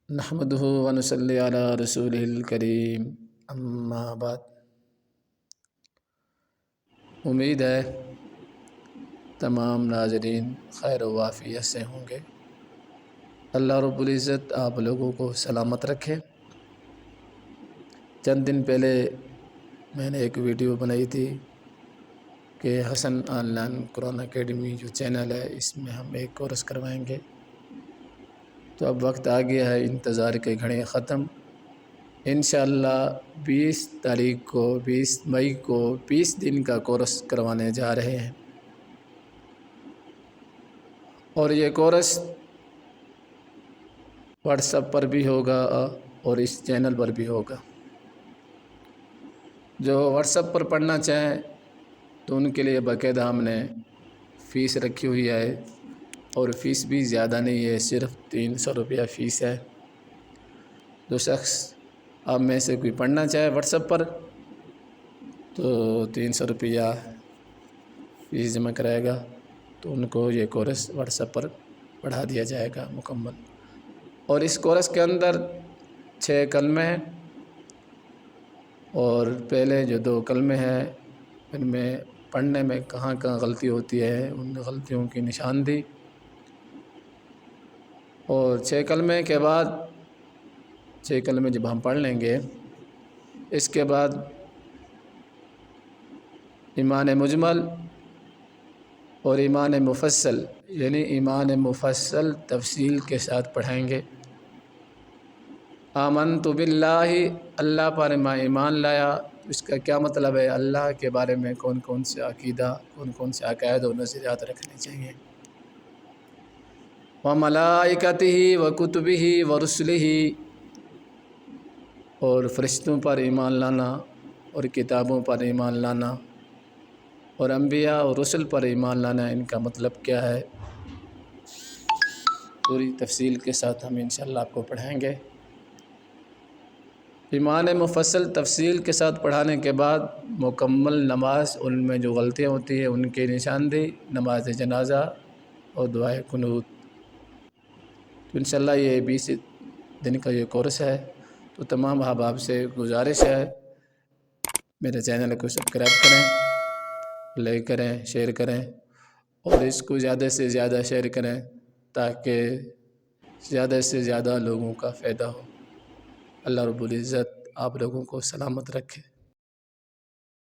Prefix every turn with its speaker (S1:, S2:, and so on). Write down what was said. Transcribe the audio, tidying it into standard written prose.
S1: نحمده ونصلي على رسوله الکریم اما بعد۔ امید ہے تمام ناظرین خیر و عافیت سے ہوں گے۔ اللہ رب العزت آپ لوگوں کو سلامت رکھے۔ چند دن پہلے میں نے ایک ویڈیو بنائی تھی کہ حسن آن لائن قرآن اکیڈمی جو چینل ہے اس میں ہم ایک کورس کروائیں گے، تو اب وقت آ گیا ہے، انتظار کے گھڑی ختم۔ انشاءاللہ 20 مئی کو 20 دن کا کورس کروانے جا رہے ہیں، اور یہ کورس واٹس ایپ پر بھی ہوگا اور اس چینل پر بھی ہوگا۔ جو واٹس ایپ پر پڑھنا چاہیں تو ان کے لیے باقاعدہ ہم نے فیس رکھی ہوئی ہے، اور فیس بھی زیادہ نہیں ہے، صرف 300 روپیہ فیس ہے۔ جو شخص آپ میں سے کوئی پڑھنا چاہے واٹس ایپ پر تو 300 روپیہ فیس جمع کرائے گا، تو ان کو یہ کورس واٹس ایپ پر پڑھا دیا جائے گا مکمل۔ اور اس کورس کے اندر 6 کلمے ہیں، اور پہلے جو 2 کلمے ہیں ان میں پڑھنے میں کہاں کہاں غلطی ہوتی ہے ان غلطیوں کی نشاندہی، اور 6 کلمے کے بعد 6 کلمے جب ہم پڑھ لیں گے، اس کے بعد ایمان مجمل اور ایمان مفصل، یعنی ایمان مفصل تفصیل کے ساتھ پڑھیں گے۔ آمنت باللہ، اللہ پر میں ایمان لایا، اس کا کیا مطلب ہے؟ اللہ کے بارے میں کون کون سے عقیدہ، کون کون سے عقائد و نظریات رکھنے چاہیے۔ وملائکتہ وکتبہ ورسلہ، اور فرشتوں پر ایمان لانا اور کتابوں پر ایمان لانا اور انبیاء اور رسل پر ایمان لانا، ان کا مطلب کیا ہے، پوری تفصیل کے ساتھ ہم انشاءاللہ آپ کو پڑھائیں گے۔ ایمان مفصل تفصیل کے ساتھ پڑھانے کے بعد مکمل نماز، ان میں جو غلطیاں ہوتی ہیں ان کی نشاندہی، نماز جنازہ اور دعائے قنوت۔ تو انشاءاللہ یہ 20 دن کا یہ کورس ہے، تو تمام احباب سے گزارش ہے میرے چینل کو سبسکرائب کریں، لائک کریں، شیئر کریں، اور اس کو زیادہ سے زیادہ شیئر کریں تاکہ زیادہ سے زیادہ لوگوں کا فائدہ ہو۔ اللہ رب العزت آپ لوگوں کو سلامت رکھے۔